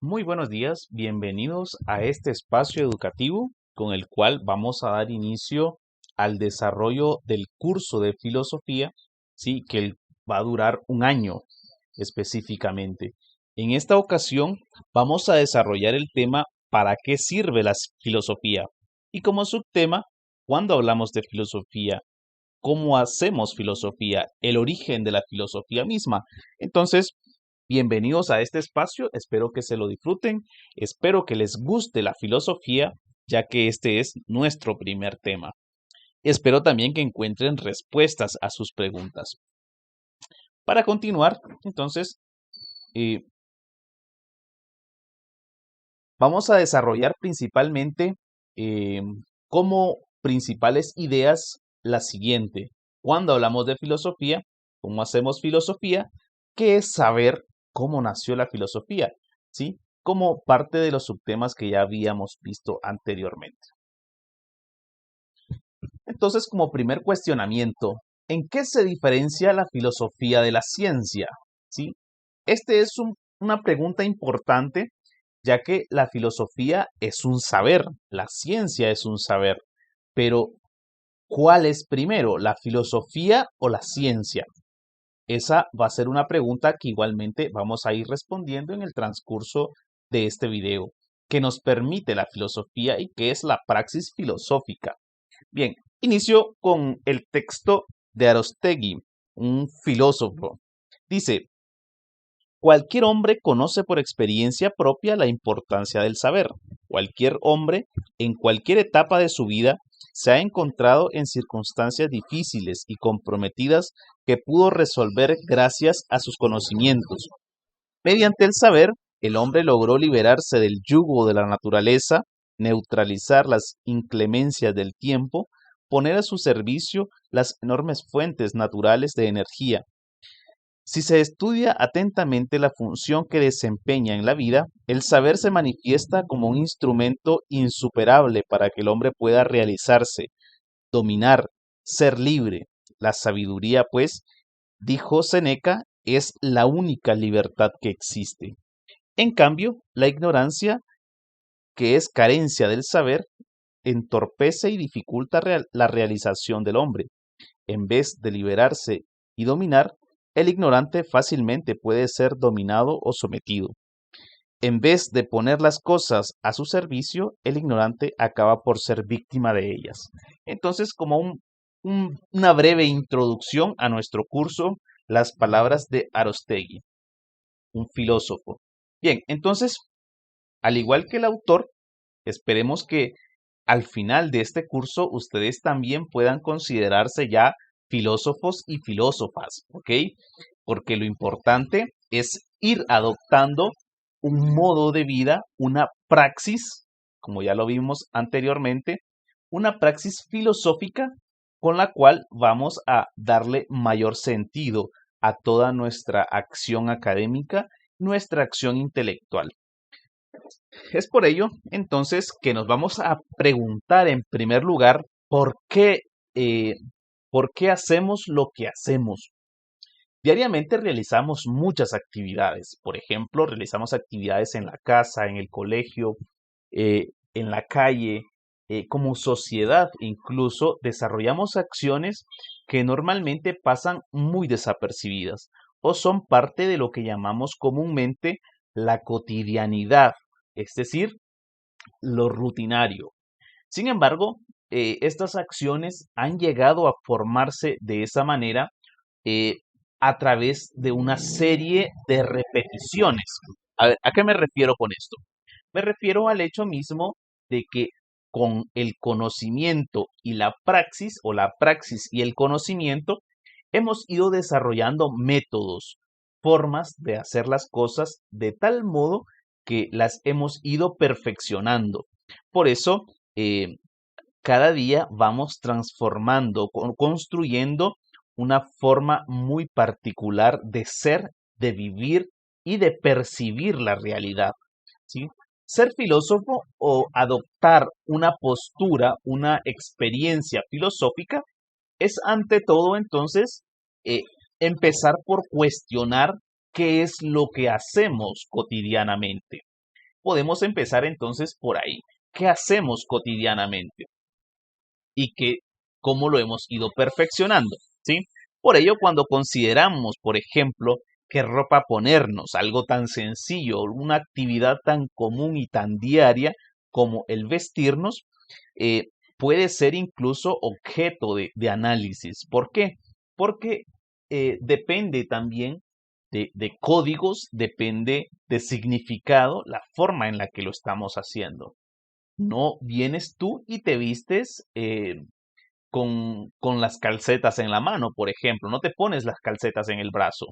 Muy buenos días, bienvenidos a este espacio educativo con el cual vamos a dar inicio al desarrollo del curso de filosofía, sí, va a durar un año específicamente. En esta ocasión vamos a desarrollar el tema ¿para qué sirve la filosofía? Y como subtema, cuando hablamos de filosofía, ¿cómo hacemos filosofía? El origen de la filosofía misma. Entonces, bienvenidos a este espacio, espero que se lo disfruten, espero que les guste la filosofía, ya que este es nuestro primer tema. Espero también que encuentren respuestas a sus preguntas. Para continuar, entonces, eh, vamos a desarrollar principalmente eh, como principales ideas la siguiente. Cuando hablamos de filosofía, ¿cómo hacemos filosofía? ¿Qué es saber cómo nació la filosofía? ¿Sí? Como parte de los subtemas que ya habíamos visto anteriormente. Entonces, como primer cuestionamiento, ¿en qué se diferencia la filosofía de la ciencia? ¿Sí? Este es una pregunta importante, ya que la filosofía es un saber, la ciencia es un saber, pero ¿cuál es primero, la filosofía o la ciencia? Esa va a ser una pregunta que igualmente vamos a ir respondiendo en el transcurso de este video. ¿Qué nos permite la filosofía y qué es la praxis filosófica? Bien, inicio con el texto de Aristóteles, un filósofo. Dice, cualquier hombre conoce por experiencia propia la importancia del saber. Cualquier hombre, en cualquier etapa de su vida, se ha encontrado en circunstancias difíciles y comprometidas que pudo resolver gracias a sus conocimientos. Mediante el saber, el hombre logró liberarse del yugo de la naturaleza, neutralizar las inclemencias del tiempo, poner a su servicio las enormes fuentes naturales de energía. Si se estudia atentamente la función que desempeña en la vida, el saber se manifiesta como un instrumento insuperable para que el hombre pueda realizarse, dominar, ser libre. La sabiduría, pues, dijo Séneca, es la única libertad que existe. En cambio, la ignorancia, que es carencia del saber, entorpece y dificulta la realización del hombre. En vez de liberarse y dominar, el ignorante fácilmente puede ser dominado o sometido. En vez de poner las cosas a su servicio, el ignorante acaba por ser víctima de ellas. Entonces, como una breve introducción a nuestro curso, las palabras de Aristóteles, un filósofo. Bien, entonces, al igual que el autor, esperemos que al final de este curso ustedes también puedan considerarse ya filósofos y filósofas, ¿ok? Porque lo importante es ir adoptando un modo de vida, una praxis, como ya lo vimos anteriormente, una praxis filosófica con la cual vamos a darle mayor sentido a toda nuestra acción académica, nuestra acción intelectual. Es por ello, entonces, que nos vamos a preguntar en primer lugar eh, por qué hacemos lo que hacemos. Diariamente realizamos muchas actividades. Por ejemplo, realizamos actividades en la casa, en el colegio, en la calle, como sociedad incluso desarrollamos acciones que normalmente pasan muy desapercibidas o son parte de lo que llamamos comúnmente la cotidianidad, es decir, lo rutinario. Sin embargo, estas acciones han llegado a formarse de esa manera eh, a través de una serie de repeticiones. ¿A qué me refiero con esto? Me refiero al hecho mismo de que con el conocimiento y la praxis, o la praxis y el conocimiento, hemos ido desarrollando métodos, formas de hacer las cosas de tal modo que las hemos ido perfeccionando. Por eso, cada día vamos transformando, construyendo una forma muy particular de ser, de vivir y de percibir la realidad, ¿sí? Ser filósofo o adoptar una postura, una experiencia filosófica, es ante todo entonces eh, empezar por cuestionar qué es lo que hacemos cotidianamente. Podemos empezar entonces por ahí. ¿Qué hacemos cotidianamente? Y cómo lo hemos ido perfeccionando, ¿sí? Por ello, cuando consideramos, por ejemplo, qué ropa ponernos, algo tan sencillo, una actividad tan común y tan diaria como el vestirnos, eh, puede ser incluso objeto de análisis. ¿Por qué? Porque depende también de códigos, depende de significado, la forma en la que lo estamos haciendo. No vienes tú y te vistes con las calcetas en la mano, por ejemplo. No te pones las calcetas en el brazo,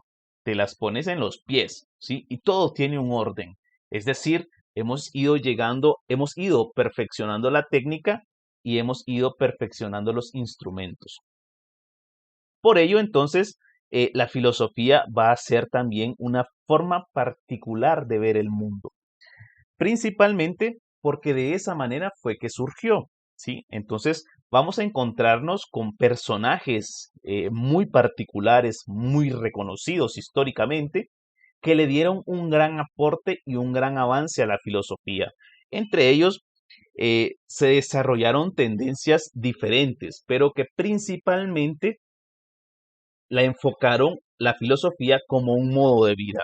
te las pones en los pies, ¿sí? Y todo tiene un orden. Es decir, hemos ido perfeccionando la técnica y hemos ido perfeccionando los instrumentos. Por ello, entonces, la filosofía va a ser también una forma particular de ver el mundo, principalmente porque de esa manera fue que surgió, ¿sí? Entonces vamos a encontrarnos con personajes muy particulares, muy reconocidos históricamente, que le dieron un gran aporte y un gran avance a la filosofía. Entre ellos se desarrollaron tendencias diferentes, pero que principalmente la enfocaron la filosofía como un modo de vida.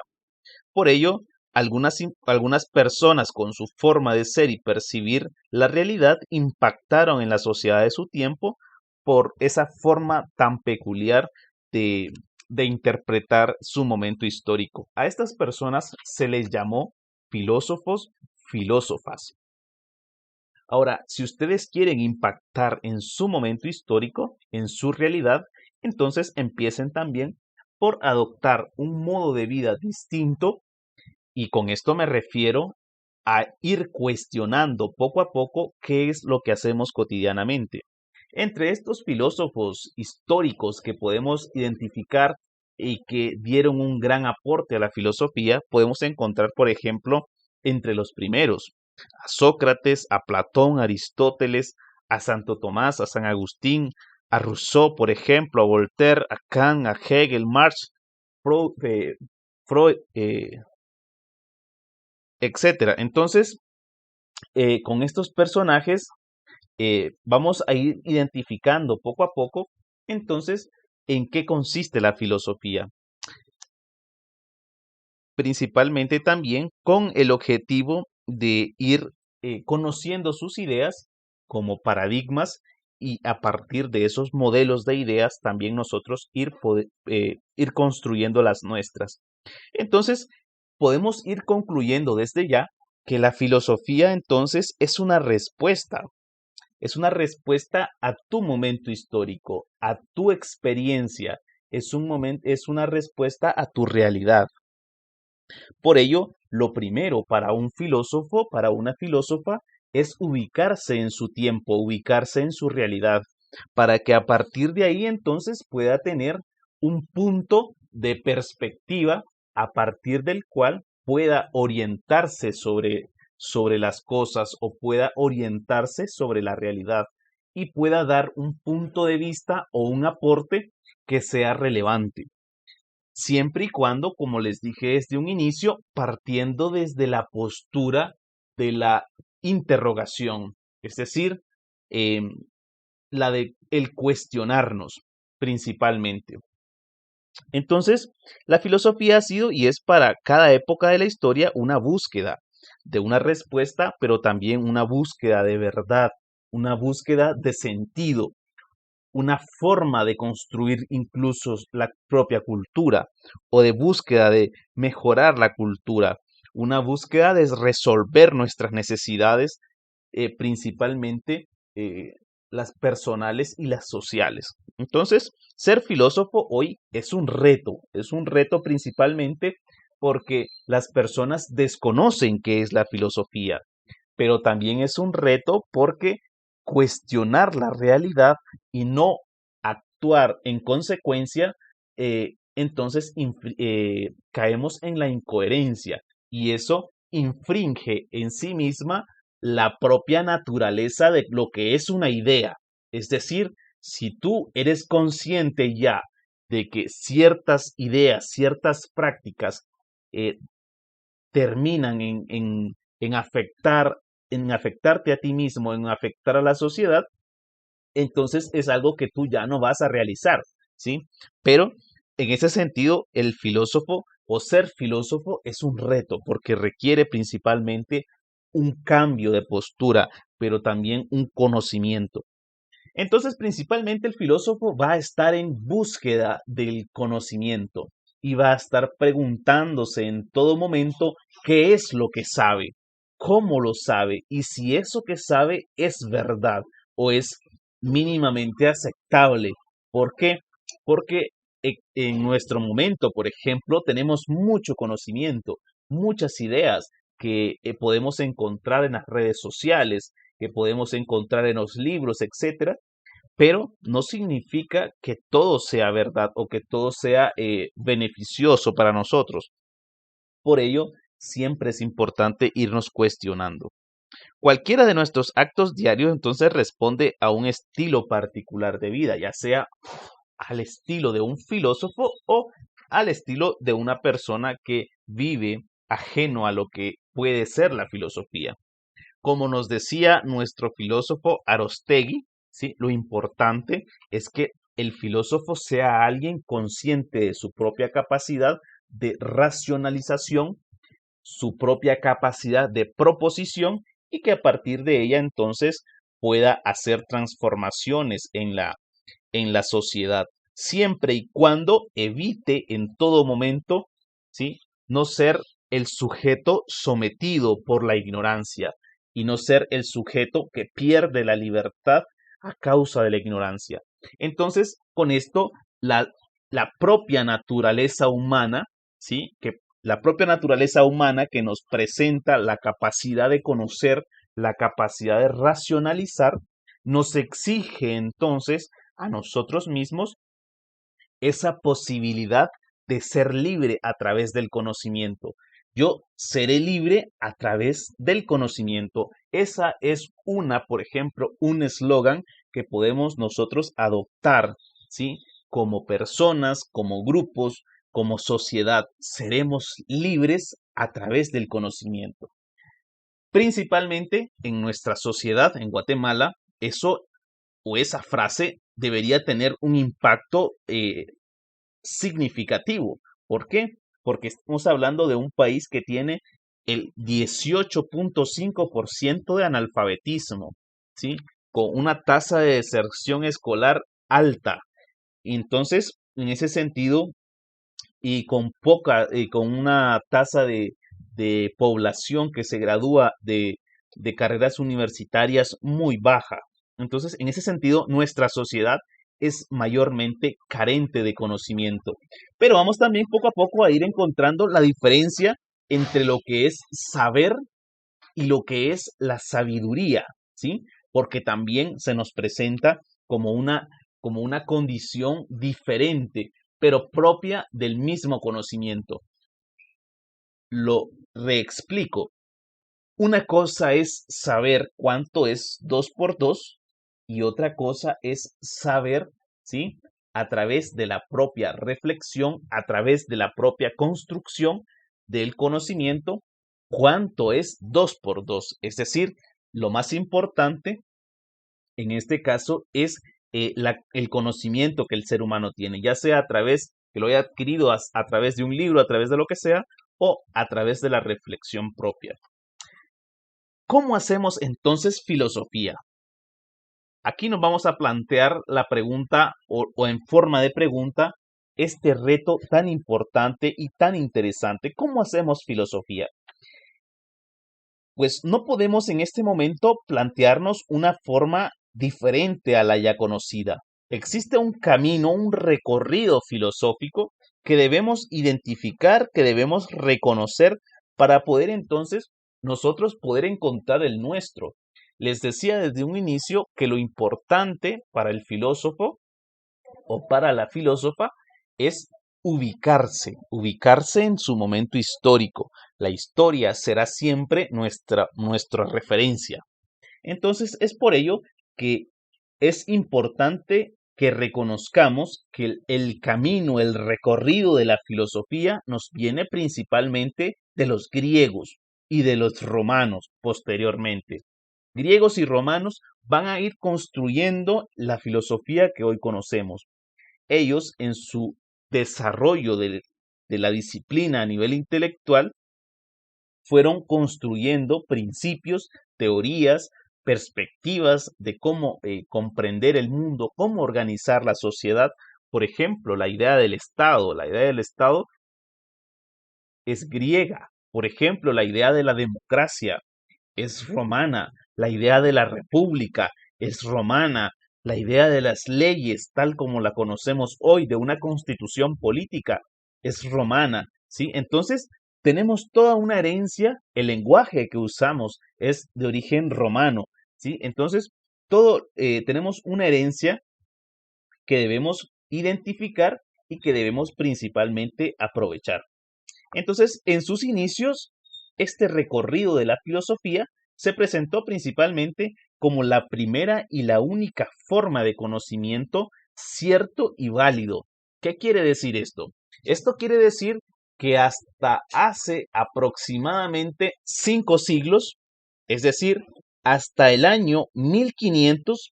Por ello, algunas personas con su forma de ser y percibir la realidad impactaron en la sociedad de su tiempo por esa forma tan peculiar de, de interpretar su momento histórico. A estas personas se les llamó filósofos, filósofas. Ahora, si ustedes quieren impactar en su momento histórico, en su realidad, entonces empiecen también por adoptar un modo de vida distinto, y con esto me refiero a ir cuestionando poco a poco qué es lo que hacemos cotidianamente. Entre estos filósofos históricos que podemos identificar y que dieron un gran aporte a la filosofía, podemos encontrar, por ejemplo, entre los primeros, a Sócrates, a Platón, a Aristóteles, a Santo Tomás, a San Agustín, a Rousseau, por ejemplo, a Voltaire, a Kant, a Hegel, Marx, Freud, etcétera. Entonces, con estos personajes vamos a ir identificando poco a poco, entonces, en qué consiste la filosofía. Principalmente también con el objetivo de ir conociendo sus ideas como paradigmas y a partir de esos modelos de ideas también nosotros ir construyendo las nuestras. Entonces, podemos ir concluyendo desde ya que la filosofía entonces es una respuesta a tu momento histórico, a tu experiencia, es una respuesta a tu realidad. Por ello, lo primero para un filósofo, para una filósofa, es ubicarse en su tiempo, ubicarse en su realidad, para que a partir de ahí entonces pueda tener un punto de perspectiva a partir del cual pueda orientarse sobre las cosas o pueda orientarse sobre la realidad y pueda dar un punto de vista o un aporte que sea relevante, siempre y cuando, como les dije desde un inicio, partiendo desde la postura de la interrogación, es decir, em, la de el cuestionarnos principalmente. Entonces, la filosofía ha sido y es para cada época de la historia una búsqueda de una respuesta, pero también una búsqueda de verdad, una búsqueda de sentido, una forma de construir incluso la propia cultura o de búsqueda de mejorar la cultura, una búsqueda de resolver nuestras necesidades, principalmente las personales y las sociales. Entonces, ser filósofo hoy es un reto principalmente porque las personas desconocen qué es la filosofía, pero también es un reto porque cuestionar la realidad y no actuar en consecuencia, entonces caemos en la incoherencia y eso infringe en sí misma la propia naturaleza de lo que es una idea. Es decir, si tú eres consciente ya de que ciertas ideas, ciertas prácticas eh, terminan en afectarte a ti mismo, en afectar a la sociedad, entonces es algo que tú ya no vas a realizar, ¿sí? Pero en ese sentido, el filósofo o ser filósofo es un reto porque requiere principalmente un cambio de postura, pero también un conocimiento. Entonces, principalmente el filósofo va a estar en búsqueda del conocimiento y va a estar preguntándose en todo momento qué es lo que sabe, cómo lo sabe y si eso que sabe es verdad o es mínimamente aceptable. ¿Por qué? Porque en nuestro momento, por ejemplo, tenemos mucho conocimiento, muchas ideas que podemos encontrar en las redes sociales, que podemos encontrar en los libros, etcétera, pero no significa que todo sea verdad o que todo sea beneficioso para nosotros. Por ello, siempre es importante irnos cuestionando. Cualquiera de nuestros actos diarios entonces responde a un estilo particular de vida, ya sea al estilo de un filósofo o al estilo de una persona que vive ajeno a lo que puede ser la filosofía. Como nos decía nuestro filósofo Arostegui, ¿sí? Lo importante es que el filósofo sea alguien consciente de su propia capacidad de racionalización, su propia capacidad de proposición y que a partir de ella entonces pueda hacer transformaciones en la sociedad, siempre y cuando evite en todo momento, ¿sí? No ser el sujeto sometido por la ignorancia y no ser el sujeto que pierde la libertad a causa de la ignorancia. Entonces, con esto, la, la propia naturaleza humana, ¿sí? Que la propia naturaleza humana que nos presenta la capacidad de conocer, la capacidad de racionalizar, nos exige entonces a nosotros mismos esa posibilidad de ser libre a través del conocimiento. Yo seré libre a través del conocimiento. Esa es por ejemplo, un eslogan que podemos nosotros adoptar, ¿sí? Como personas, como grupos, como sociedad. Seremos libres a través del conocimiento. Principalmente en nuestra sociedad, en Guatemala, eso o esa frase debería tener un impacto significativo. ¿Por qué? Porque estamos hablando de un país que tiene el 18.5% de analfabetismo, ¿sí? Con una tasa de deserción escolar alta. Entonces, en ese sentido, y con una tasa de población que se gradúa de carreras universitarias muy baja. Entonces, en ese sentido, nuestra sociedad es mayormente carente de conocimiento. Pero vamos también poco a poco a ir encontrando la diferencia entre lo que es saber y lo que es la sabiduría, ¿sí? Porque también se nos presenta como una condición diferente, pero propia del mismo conocimiento. Lo reexplico. Una cosa es saber cuánto es 2 por 2 y otra cosa es saber, ¿sí? A través de la propia reflexión, a través de la propia construcción del conocimiento, cuánto es 2 por 2. Es decir, lo más importante en este caso es el conocimiento que el ser humano tiene, ya sea a través, que lo haya adquirido a través de un libro, a través de lo que sea, o a través de la reflexión propia. ¿Cómo hacemos entonces filosofía? Aquí nos vamos a plantear la pregunta o en forma de pregunta este reto tan importante y tan interesante. ¿Cómo hacemos filosofía? Pues no podemos en este momento plantearnos una forma diferente a la ya conocida. Existe un camino, un recorrido filosófico que debemos identificar, que debemos reconocer para poder entonces nosotros poder encontrar el nuestro. Les decía desde un inicio que lo importante para el filósofo o para la filósofa es ubicarse en su momento histórico. La historia será siempre nuestra referencia. Entonces es por ello que es importante que reconozcamos que el camino, el recorrido de la filosofía nos viene principalmente de los griegos y de los romanos posteriormente. Griegos y romanos van a ir construyendo la filosofía que hoy conocemos. Ellos, en su desarrollo de la disciplina a nivel intelectual, fueron construyendo principios, teorías, perspectivas de cómo comprender el mundo, cómo organizar la sociedad. Por ejemplo, la idea del Estado. La idea del Estado es griega. Por ejemplo, la idea de la democracia es romana. La idea de la república es romana. La idea de las leyes, tal como la conocemos hoy, de una constitución política, es romana, ¿sí? Entonces, tenemos toda una herencia, el lenguaje que usamos es de origen romano, ¿sí? Entonces, tenemos una herencia que debemos identificar y que debemos principalmente aprovechar. Entonces, en sus inicios, este recorrido de la filosofía se presentó principalmente como la primera y la única forma de conocimiento cierto y válido. ¿Qué quiere decir esto? Esto quiere decir que hasta hace aproximadamente 5 siglos, es decir, hasta el año 1500,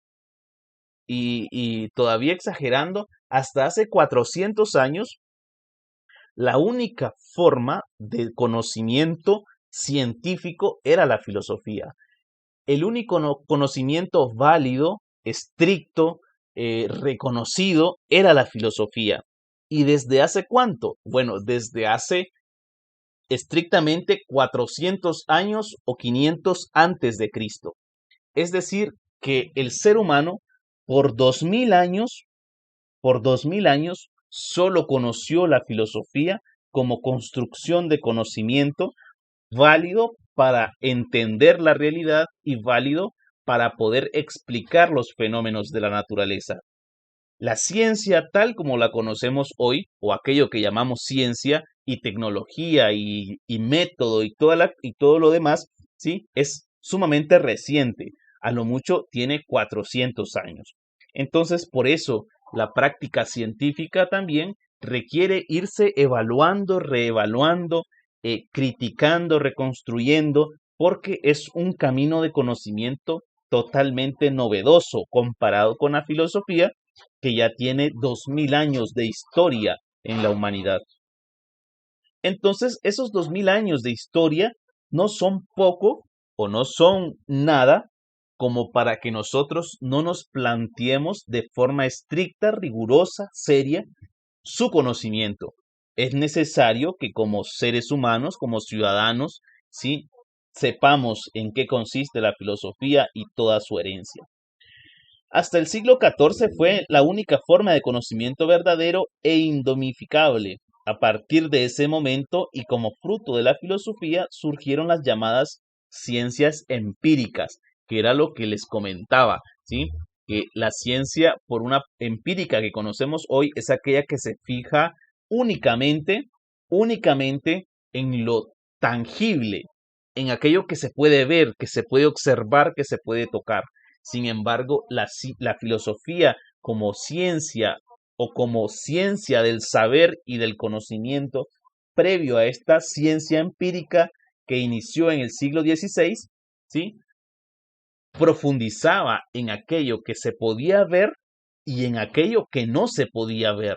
y todavía exagerando, hasta hace 400 años, la única forma de conocimiento científico era la filosofía. El único conocimiento válido, estricto, reconocido, era la filosofía. ¿Y desde hace cuánto? Bueno, desde hace estrictamente 400 años o 500 antes de Cristo. Es decir, que el ser humano por 2000 años solo conoció la filosofía como construcción de conocimiento válido para entender la realidad y válido para poder explicar los fenómenos de la naturaleza. La ciencia tal como la conocemos hoy, o aquello que llamamos ciencia y tecnología y método y todo lo demás, ¿sí? Es sumamente reciente. A lo mucho tiene 400 años. Entonces, por eso, la práctica científica también requiere irse evaluando, reevaluando, criticando, reconstruyendo, porque es un camino de conocimiento totalmente novedoso comparado con la filosofía, que ya tiene 2000 años de historia en la humanidad. Entonces, esos 2000 años de historia no son poco o no son nada como para que nosotros no nos planteemos de forma estricta, rigurosa, seria, su conocimiento. Es necesario que como seres humanos, como ciudadanos, ¿sí? Sepamos en qué consiste la filosofía y toda su herencia. Hasta el siglo XIV fue la única forma de conocimiento verdadero e indomificable. A partir de ese momento y como fruto de la filosofía surgieron las llamadas ciencias empíricas, que era lo que les comentaba, ¿sí? Que la ciencia, por una empírica que conocemos hoy, es aquella que se fija únicamente, únicamente en lo tangible, en aquello que se puede ver, que se puede observar, que se puede tocar. Sin embargo, la filosofía como ciencia o como ciencia del saber y del conocimiento previo a esta ciencia empírica que inició en el siglo XVI, ¿sí? Profundizaba en aquello que se podía ver y en aquello que no se podía ver.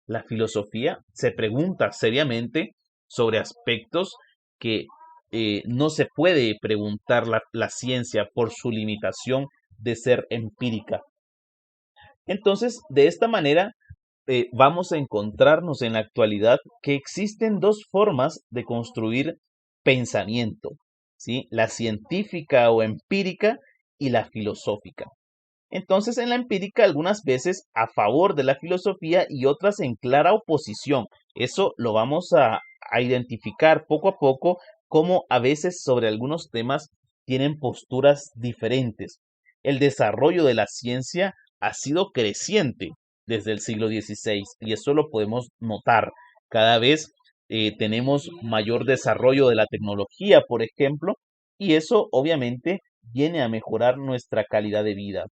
La filosofía se pregunta seriamente sobre aspectos que no se puede preguntar la ciencia por su limitación de ser empírica. Entonces, de esta manera, vamos a encontrarnos en la actualidad que existen dos formas de construir pensamiento, ¿sí? La científica o empírica y la filosófica. Entonces, en la empírica, algunas veces a favor de la filosofía y otras en clara oposición. Eso lo vamos a identificar poco a poco, como a veces sobre algunos temas tienen posturas diferentes. El desarrollo de la ciencia ha sido creciente desde el siglo XVI y eso lo podemos notar. Cada vez tenemos mayor desarrollo de la tecnología, por ejemplo, y eso obviamente viene a mejorar nuestra calidad de vida.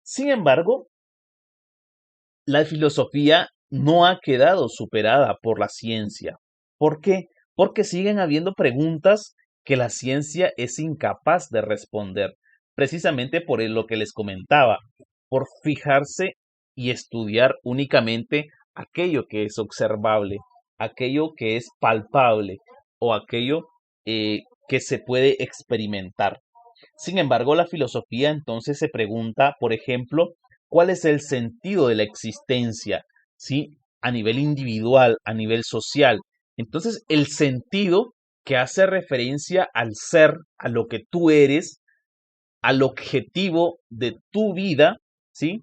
Sin embargo, la filosofía no ha quedado superada por la ciencia. ¿Por qué? Porque siguen habiendo preguntas que la ciencia es incapaz de responder, precisamente por lo que les comentaba, por fijarse y estudiar únicamente aquello que es observable, aquello que es palpable o aquello que se puede experimentar. Sin embargo, la filosofía entonces se pregunta, por ejemplo, ¿cuál es el sentido de la existencia? ¿Sí? A nivel individual, a nivel social. Entonces, el sentido que hace referencia al ser, a lo que tú eres, al objetivo de tu vida, ¿sí?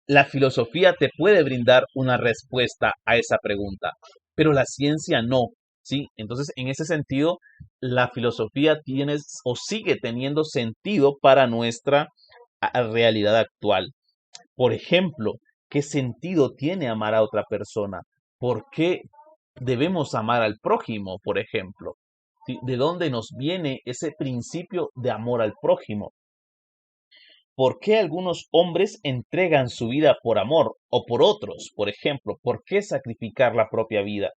La filosofía te puede brindar una respuesta a esa pregunta, pero la ciencia no, ¿sí? Entonces, en ese sentido, la filosofía tiene o sigue teniendo sentido para nuestra realidad actual. Por ejemplo, ¿qué sentido tiene amar a otra persona? ¿Por qué debemos amar al prójimo, por ejemplo? ¿Sí? ¿De dónde nos viene ese principio de amor al prójimo? ¿Por qué algunos hombres entregan su vida por amor o por otros? Por ejemplo, ¿por qué sacrificar la propia vida?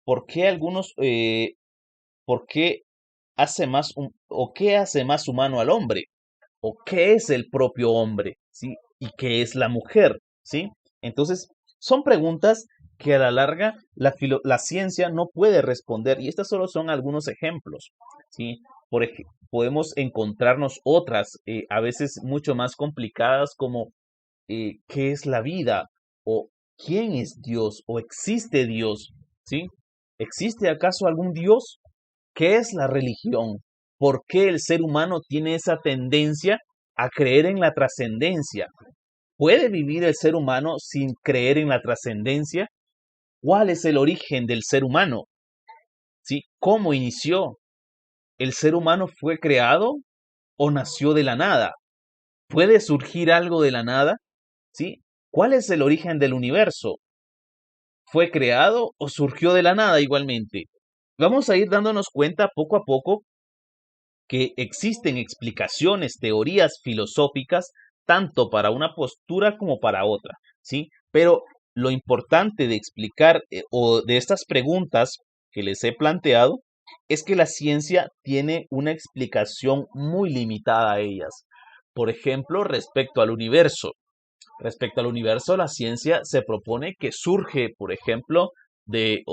¿Por qué por qué hace más o qué hace más humano al hombre? ¿O qué es el propio hombre? ¿Sí? ¿Y qué es la mujer? ¿Sí? Entonces, son preguntas que a la larga la ciencia no puede responder y estas solo son algunos ejemplos. ¿Sí? Podemos encontrarnos otras, a veces mucho más complicadas, como ¿qué es la vida? ¿O quién es Dios? ¿O existe Dios? ¿Sí? ¿Existe acaso algún Dios? ¿Qué es la religión? ¿Por qué el ser humano tiene esa tendencia a creer en la trascendencia? ¿Puede vivir el ser humano sin creer en la trascendencia? ¿Cuál es el origen del ser humano? ¿Sí? ¿Cómo inició? ¿El ser humano fue creado o nació de la nada? ¿Puede surgir algo de la nada? ¿Sí? ¿Cuál es el origen del universo? ¿Fue creado o surgió de la nada igualmente? Vamos a ir dándonos cuenta poco a poco que existen explicaciones, teorías filosóficas, tanto para una postura como para otra, ¿sí? Pero lo importante de explicar o de estas preguntas que les he planteado es que la ciencia tiene una explicación muy limitada a ellas. Por ejemplo, respecto al universo. Respecto al universo, la ciencia se propone que surge, por ejemplo, de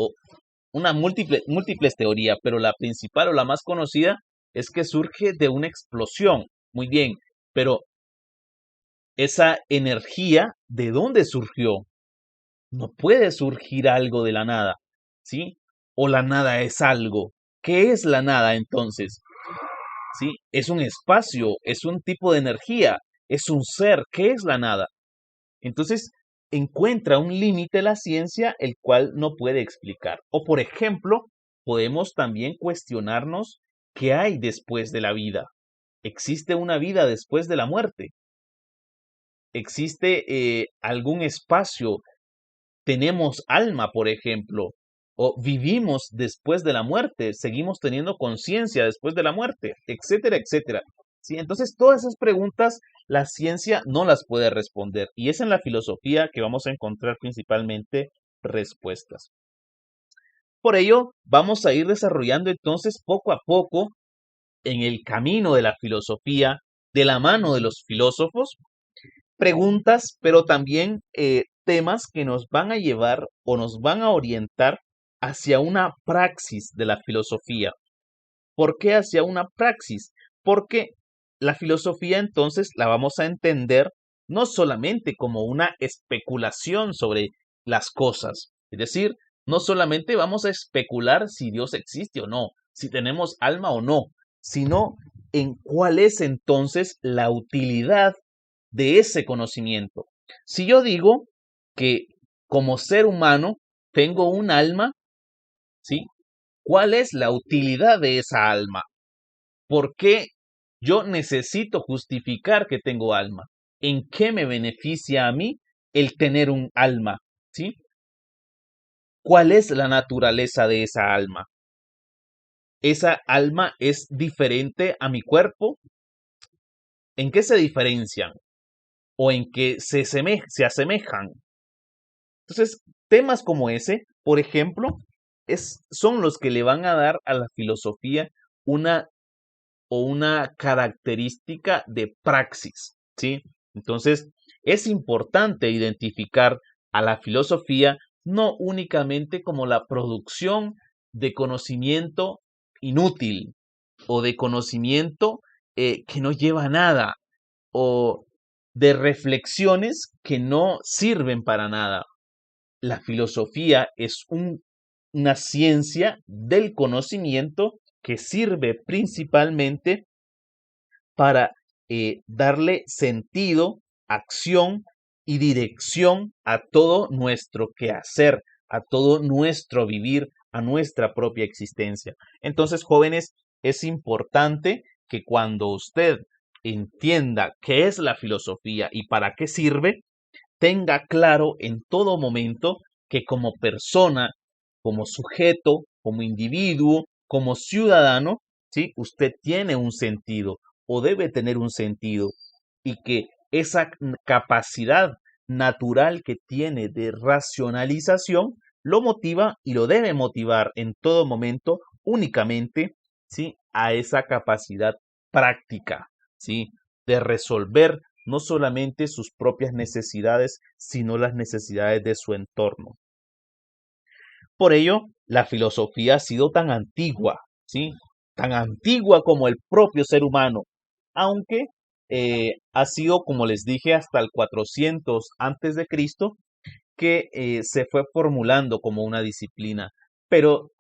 una múltiples teorías, pero la principal o la más conocida es que surge de una explosión. Muy bien, pero esa energía, ¿de dónde surgió? No puede surgir algo de la nada, ¿sí? O la nada es algo. ¿Qué es la nada entonces? ¿Sí? Es un espacio, es un tipo de energía, es un ser. ¿Qué es la nada? Entonces, encuentra un límite la ciencia el cual no puede explicar. O, por ejemplo, podemos también cuestionarnos qué hay después de la vida. ¿Existe una vida después de la muerte? ¿Existe algún espacio? ¿Tenemos alma, por ejemplo? ¿O vivimos después de la muerte? ¿Seguimos teniendo conciencia después de la muerte? Etcétera, etcétera. ¿Sí? Entonces, todas esas preguntas la ciencia no las puede responder. Y es en la filosofía que vamos a encontrar principalmente respuestas. Por ello, vamos a ir desarrollando entonces poco a poco en el camino de la filosofía, de la mano de los filósofos, preguntas, pero también temas que nos van a llevar o nos van a orientar hacia una praxis de la filosofía. ¿Por qué hacia una praxis? Porque la filosofía entonces la vamos a entender no solamente como una especulación sobre las cosas, es decir, no solamente vamos a especular si Dios existe o no, si tenemos alma o no, sino en cuál es entonces la utilidad de ese conocimiento. Si yo digo que como ser humano tengo un alma, ¿sí? ¿Cuál es la utilidad de esa alma? ¿Por qué yo necesito justificar que tengo alma? ¿En qué me beneficia a mí el tener un alma? ¿Sí? ¿Cuál es la naturaleza de esa alma? ¿Esa alma es diferente a mi cuerpo? ¿En qué se diferencian? ¿O en qué se asemejan? Entonces, temas como ese, por ejemplo, son los que le van a dar a la filosofía una una característica de praxis, ¿sí? Entonces, es importante identificar a la filosofía no únicamente como la producción de conocimiento inútil o de conocimiento que no lleva a nada o de reflexiones que no sirven para nada. La filosofía es una ciencia del conocimiento que sirve principalmente para darle sentido, acción y dirección a todo nuestro quehacer, a todo nuestro vivir, a nuestra propia existencia. Entonces, jóvenes, es importante que cuando usted entienda qué es la filosofía y para qué sirve, tenga claro en todo momento que como persona, como sujeto, como individuo, como ciudadano, ¿sí? Usted tiene un sentido o debe tener un sentido y que esa capacidad natural que tiene de racionalización lo motiva y lo debe motivar en todo momento únicamente, ¿sí? A esa capacidad práctica, ¿sí? De resolver no solamente sus propias necesidades, sino las necesidades de su entorno. Por ello, la filosofía ha sido tan antigua, ¿sí? Tan antigua como el propio ser humano, aunque ha sido, como les dije, hasta el 400 antes de Cristo, que se fue formulando como una disciplina. Pero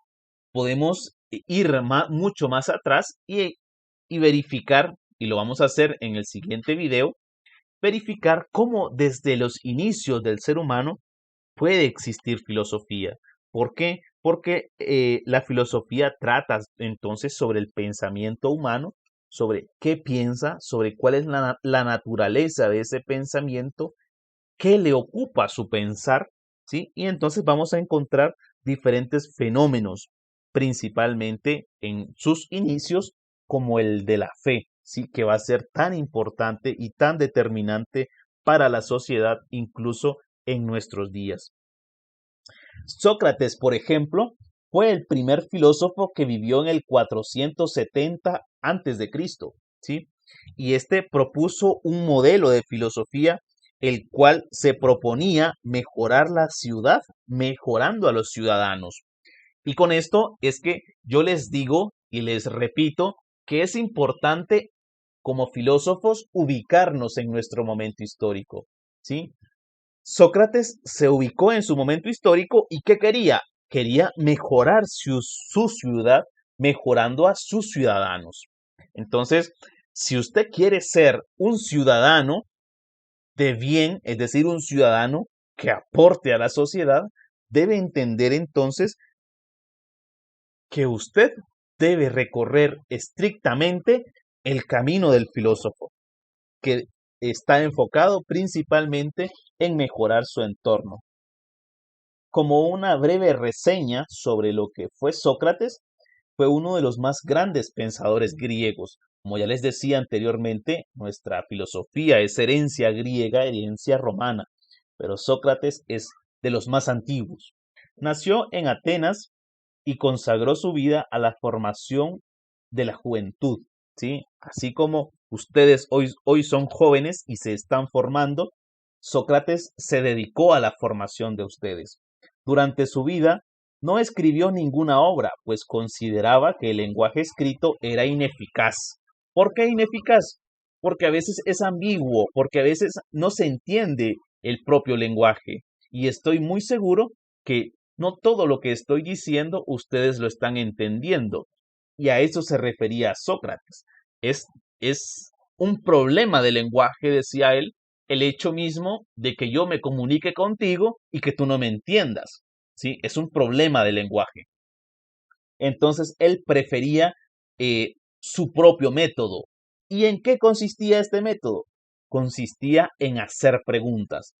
podemos ir mucho más atrás y verificar, y lo vamos a hacer en el siguiente video, verificar cómo desde los inicios del ser humano puede existir filosofía. ¿Por qué? Porque la filosofía trata entonces sobre el pensamiento humano, sobre qué piensa, sobre cuál es la naturaleza de ese pensamiento, qué le ocupa su pensar, ¿sí? Y entonces vamos a encontrar diferentes fenómenos, principalmente en sus inicios, como el de la fe, ¿sí? Que va a ser tan importante y tan determinante para la sociedad, incluso en nuestros días. Sócrates, por ejemplo, fue el primer filósofo que vivió en el 470 antes de Cristo, ¿sí? Y este propuso un modelo de filosofía el cual se proponía mejorar la ciudad, mejorando a los ciudadanos. Y con esto es que yo les digo y les repito que es importante como filósofos ubicarnos en nuestro momento histórico, ¿sí? Sócrates se ubicó en su momento histórico y ¿qué quería? Quería mejorar su ciudad, mejorando a sus ciudadanos. Entonces, si usted quiere ser un ciudadano de bien, es decir, un ciudadano que aporte a la sociedad, debe entender entonces que usted debe recorrer estrictamente el camino del filósofo, que está enfocado principalmente en mejorar su entorno. Como una breve reseña sobre lo que fue Sócrates, fue uno de los más grandes pensadores griegos. Como ya les decía anteriormente, nuestra filosofía es herencia griega, herencia romana, pero Sócrates es de los más antiguos. Nació en Atenas y consagró su vida a la formación de la juventud, ¿sí? Así como ustedes hoy son jóvenes y se están formando, Sócrates se dedicó a la formación de ustedes. Durante su vida no escribió ninguna obra, pues consideraba que el lenguaje escrito era ineficaz. ¿Por qué ineficaz? Porque a veces es ambiguo, porque a veces no se entiende el propio lenguaje. Y estoy muy seguro que no todo lo que estoy diciendo ustedes lo están entendiendo. Y a eso se refería Sócrates. Es un problema de lenguaje, decía él, el hecho mismo de que yo me comunique contigo y que tú no me entiendas. ¿Sí? Es un problema de lenguaje. Entonces él prefería su propio método. ¿Y en qué consistía este método? Consistía en hacer preguntas.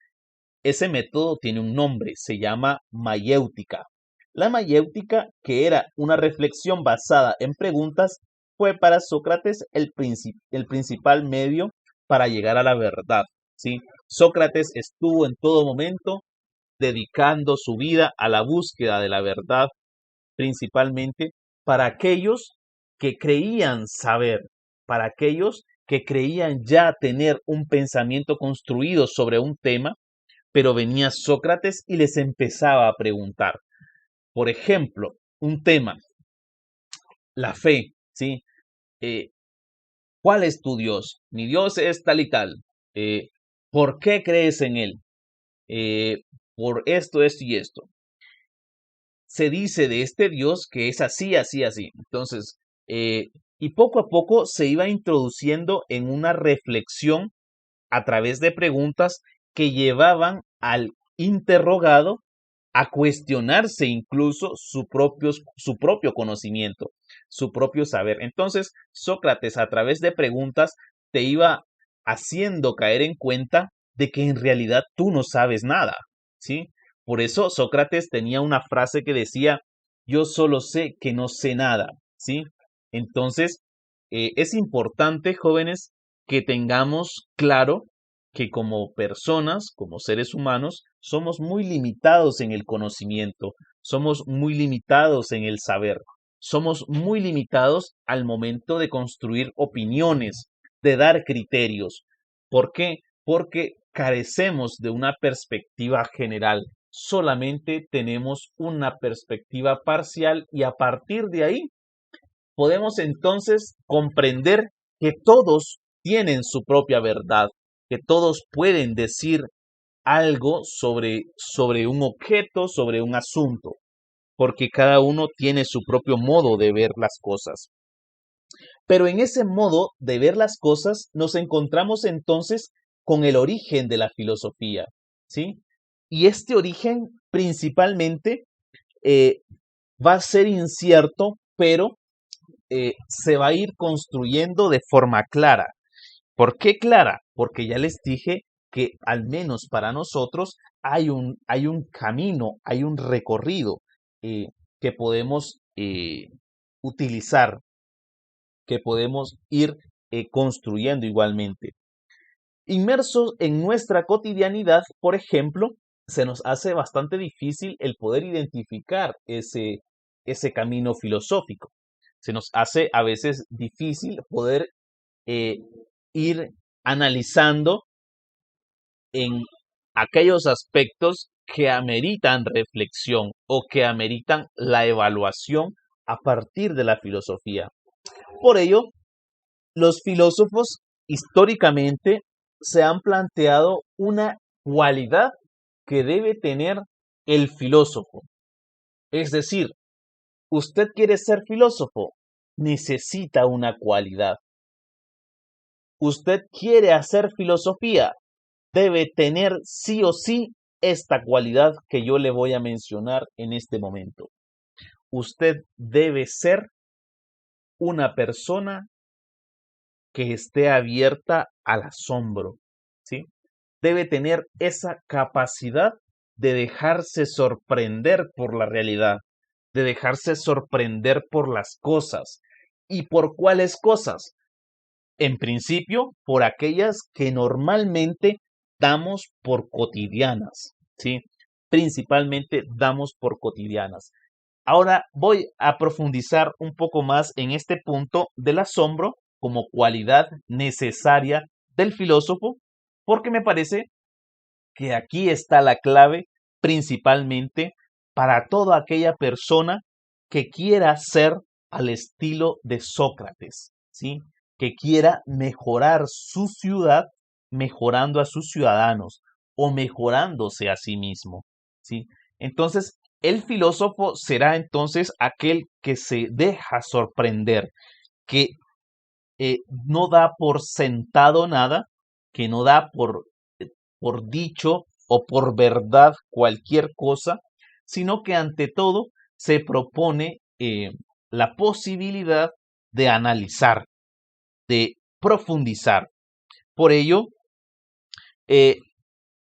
Ese método tiene un nombre, se llama mayéutica. La mayéutica, que era una reflexión basada en preguntas, fue para Sócrates el principal medio para llegar a la verdad, ¿sí? Sócrates estuvo en todo momento dedicando su vida a la búsqueda de la verdad, principalmente para aquellos que creían saber, para aquellos que creían ya tener un pensamiento construido sobre un tema, pero venía Sócrates y les empezaba a preguntar. Por ejemplo, un tema, la fe, ¿sí? Eh, ¿Cuál es tu Dios? Mi Dios es tal y tal. Eh, ¿Por qué crees en él? Eh, por esto, esto y esto. Se dice de este Dios que es así, así, así. Entonces, y poco a poco se iba introduciendo en una reflexión a través de preguntas que llevaban al interrogado a cuestionarse incluso su propio conocimiento, su propio saber. Entonces, Sócrates, a través de preguntas, te iba haciendo caer en cuenta de que en realidad tú no sabes nada, ¿sí? Por eso Sócrates tenía una frase que decía, yo solo sé que no sé nada, ¿sí? Entonces, es importante, jóvenes, que tengamos claro que como personas, como seres humanos, somos muy limitados en el conocimiento, somos muy limitados en el saber, somos muy limitados al momento de construir opiniones, de dar criterios. ¿Por qué? Porque carecemos de una perspectiva general, solamente tenemos una perspectiva parcial y a partir de ahí podemos entonces comprender que todos tienen su propia verdad, que todos pueden decir algo sobre un objeto, sobre un asunto, porque cada uno tiene su propio modo de ver las cosas. Pero en ese modo de ver las cosas nos encontramos entonces con el origen de la filosofía, ¿sí? Y este origen principalmente eh, va a ser incierto, pero se va a ir construyendo de forma clara. ¿Por qué clara? Porque ya les dije que al menos para nosotros hay un camino, hay un recorrido que podemos utilizar, que podemos ir construyendo igualmente. Inmersos en nuestra cotidianidad, por ejemplo, se nos hace bastante difícil el poder identificar ese camino filosófico. Se nos hace a veces difícil poder eh, ir analizando en aquellos aspectos que ameritan reflexión o que ameritan la evaluación a partir de la filosofía. Por ello, los filósofos históricamente se han planteado una cualidad que debe tener el filósofo. Es decir, usted quiere ser filósofo, necesita una cualidad. Usted quiere hacer filosofía, debe tener sí o sí esta cualidad que yo le voy a mencionar en este momento. Usted debe ser una persona que esté abierta al asombro, ¿sí? Debe tener esa capacidad de dejarse sorprender por la realidad, de dejarse sorprender por las cosas. ¿Y por cuáles cosas? En principio, por aquellas que normalmente damos por cotidianas, ¿sí? Principalmente damos por cotidianas. Ahora voy a profundizar un poco más en este punto del asombro como cualidad necesaria del filósofo, porque me parece que aquí está la clave principalmente para toda aquella persona que quiera ser al estilo de Sócrates, ¿sí? Que quiera mejorar su ciudad mejorando a sus ciudadanos o mejorándose a sí mismo, ¿sí? Entonces, el filósofo será entonces aquel que se deja sorprender, que no da por sentado nada, que no da por dicho o por verdad cualquier cosa, sino que ante todo se propone la posibilidad de analizar, de profundizar. Por ello, eh,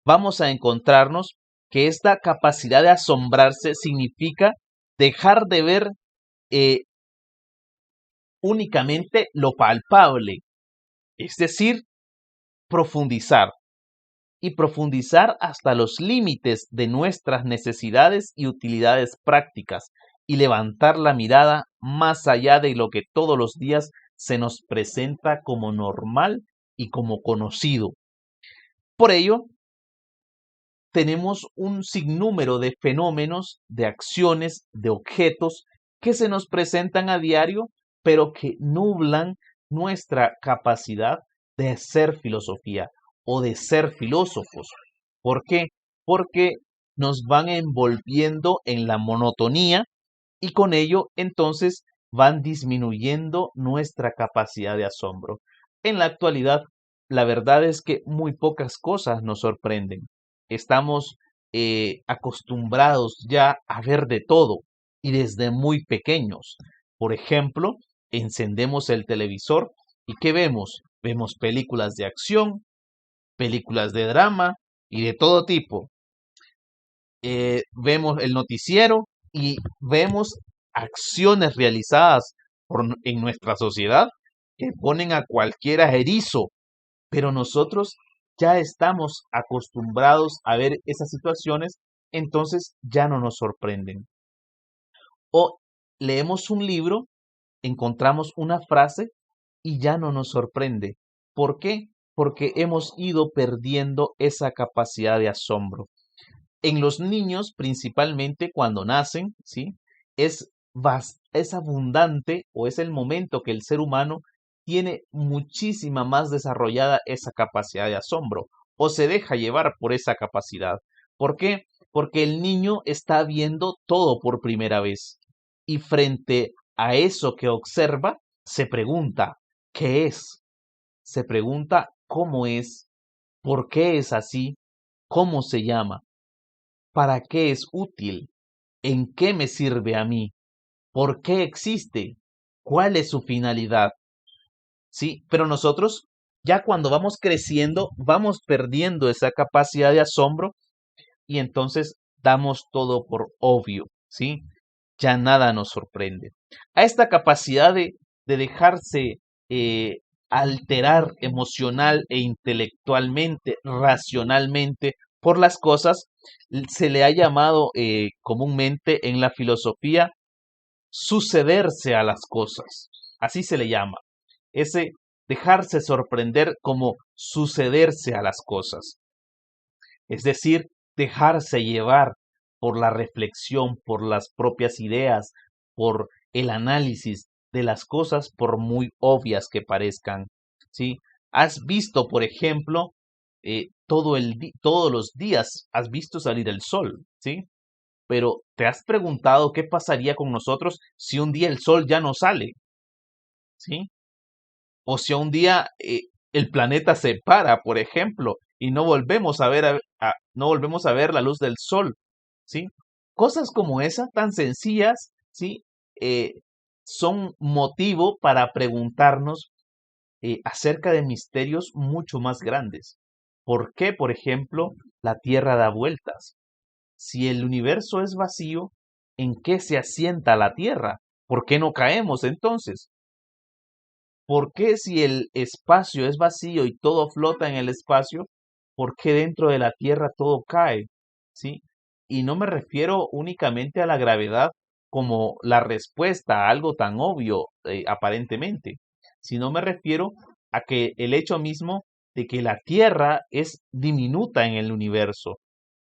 vamos a encontrarnos que esta capacidad de asombrarse significa dejar de ver eh, únicamente lo palpable, es decir, profundizar y profundizar hasta los límites de nuestras necesidades y utilidades prácticas. y levantar la mirada más allá de lo que todos los días se nos presenta como normal y como conocido. Por ello, tenemos un sinnúmero de fenómenos, de acciones, de objetos que se nos presentan a diario, pero que nublan nuestra capacidad de ser filosofía o de ser filósofos. ¿Por qué? Porque nos van envolviendo en la monotonía y con ello entonces van disminuyendo nuestra capacidad de asombro. En la actualidad, la verdad es que muy pocas cosas nos sorprenden. Estamos acostumbrados ya a ver de todo y desde muy pequeños. Por ejemplo, encendemos el televisor y ¿qué vemos? Vemos películas de acción, películas de drama y de todo tipo. Vemos el noticiero y vemos acciones realizadas en nuestra sociedad que ponen a cualquiera erizo, pero nosotros ya estamos acostumbrados a ver esas situaciones, entonces ya no nos sorprenden. O leemos un libro, encontramos una frase y ya no nos sorprende. ¿Por qué? Porque hemos ido perdiendo esa capacidad de asombro. En los niños, principalmente cuando nacen, ¿sí? Es abundante o es el momento que el ser humano tiene muchísima más desarrollada esa capacidad de asombro o se deja llevar por esa capacidad. ¿Por qué? Porque el niño está viendo todo por primera vez y frente a eso que observa, se pregunta, ¿qué es? Se pregunta, ¿cómo es? ¿Por qué es así? ¿Cómo se llama? ¿Para qué es útil? ¿En qué me sirve a mí? ¿Por qué existe? ¿Cuál es su finalidad? Sí, pero nosotros ya cuando vamos creciendo vamos perdiendo esa capacidad de asombro y entonces damos todo por obvio, ¿sí? Ya nada nos sorprende. A esta capacidad de dejarse eh, alterar emocional e intelectualmente, racionalmente por las cosas, se le ha llamado comúnmente en la filosofía sucederse a las cosas. Así se le llama. Ese dejarse sorprender como sucederse a las cosas. Es decir, dejarse llevar por la reflexión, por las propias ideas, por el análisis de las cosas, por muy obvias que parezcan. ¿Sí? Has visto, por ejemplo, todos los días has visto salir el sol, ¿sí? Pero ¿te has preguntado qué pasaría con nosotros si un día el sol ya no sale? ¿Sí? O si un día el planeta se para, por ejemplo, y no volvemos a ver, no volvemos a ver la luz del sol, ¿sí? Cosas como esa, tan sencillas, ¿sí? Eh, son motivo para preguntarnos acerca de misterios mucho más grandes. ¿Por qué, por ejemplo, la Tierra da vueltas? Si el universo es vacío, ¿en qué se asienta la Tierra? ¿Por qué no caemos entonces? ¿Por qué si el espacio es vacío y todo flota en el espacio, por qué dentro de la Tierra todo cae? ¿Sí? Y no me refiero únicamente a la gravedad como la respuesta a algo tan obvio aparentemente, sino me refiero a que el hecho mismo de que la Tierra es diminuta en el universo.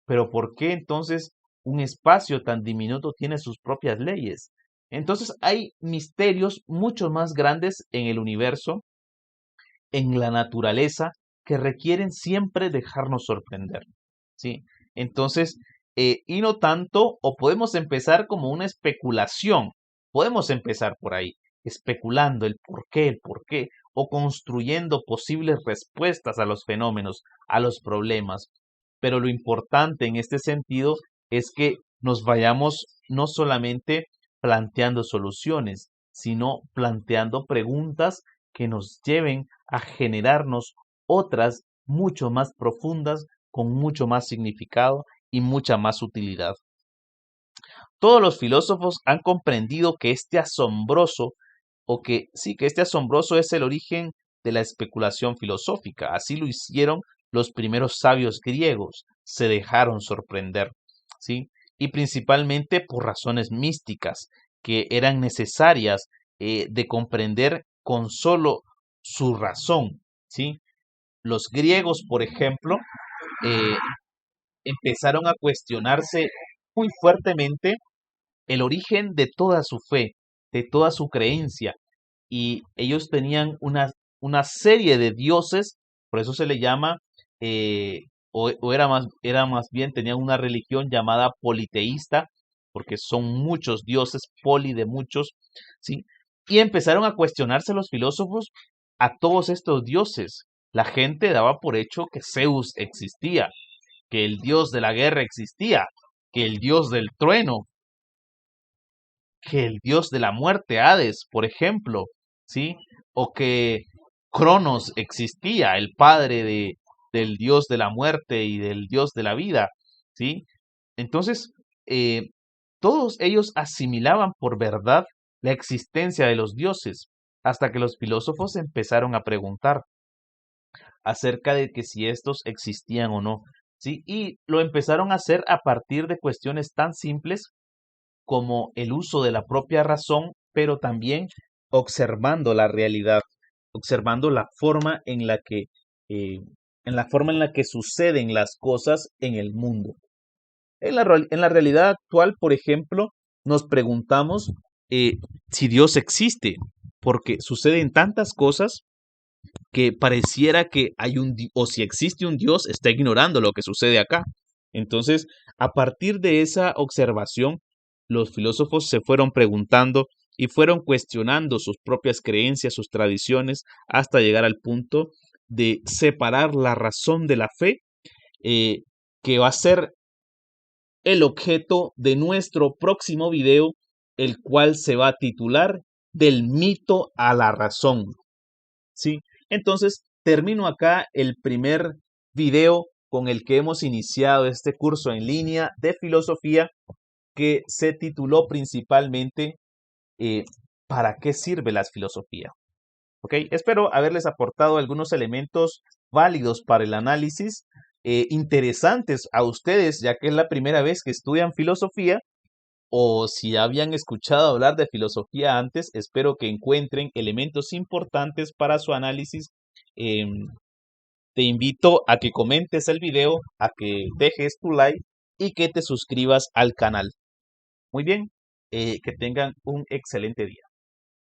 Pero ¿por qué entonces un espacio tan diminuto tiene sus propias leyes? Entonces hay misterios mucho más grandes en el universo, en la naturaleza, que requieren siempre dejarnos sorprender. ¿Sí? Entonces, y no tanto, o podemos empezar como una especulación. Podemos empezar por ahí, especulando el por qué, o construyendo posibles respuestas a los fenómenos, a los problemas. Pero lo importante en este sentido es que nos vayamos no solamente planteando soluciones, sino planteando preguntas que nos lleven a generarnos otras mucho más profundas, con mucho más significado y mucha más utilidad. Todos los filósofos han comprendido que este asombroso, o que sí, que este asombroso es el origen de la especulación filosófica. Así lo hicieron los primeros sabios griegos, se dejaron sorprender, ¿sí? y principalmente por razones místicas que eran necesarias de comprender con solo su razón, ¿sí? Los griegos, por ejemplo, eh, empezaron a cuestionarse muy fuertemente el origen de toda su fe, de toda su creencia, y ellos tenían una serie de dioses, por eso se le llama, eh, o era más bien, tenían una religión llamada politeísta, porque son muchos dioses, poli de muchos, ¿sí? Y empezaron a cuestionarse los filósofos a todos estos dioses. La gente daba por hecho que Zeus existía, que el dios de la guerra existía, que el dios del trueno, que el dios de la muerte, Hades, por ejemplo, ¿sí? O que Cronos existía, el padre del dios de la muerte y del dios de la vida, ¿sí? Entonces, eh, todos ellos asimilaban por verdad la existencia de los dioses, hasta que los filósofos empezaron a preguntar acerca de que si estos existían o no, ¿sí? Y lo empezaron a hacer a partir de cuestiones tan simples como el uso de la propia razón, pero también observando la realidad, observando la forma eh, en la forma en la que suceden las cosas en el mundo. En la realidad actual, por ejemplo, nos preguntamos si Dios existe, porque suceden tantas cosas que pareciera que hay o si existe un Dios, está ignorando lo que sucede acá. Entonces, a partir de esa observación, los filósofos se fueron preguntando y fueron cuestionando sus propias creencias, sus tradiciones, hasta llegar al punto de separar la razón de la fe, eh, que va a ser el objeto de nuestro próximo video, el cual se va a titular Del mito a la razón. ¿Sí? Entonces, termino acá el primer video con el que hemos iniciado este curso en línea de filosofía que se tituló principalmente eh, ¿Para qué sirve la filosofía? ¿Ok? Espero haberles aportado algunos elementos válidos para el análisis, interesantes a ustedes, ya que es la primera vez que estudian filosofía o si habían escuchado hablar de filosofía antes, espero que encuentren elementos importantes para su análisis. Em, Te invito a que comentes el video, a que dejes tu like y que te suscribas al canal. Muy bien, que tengan un excelente día.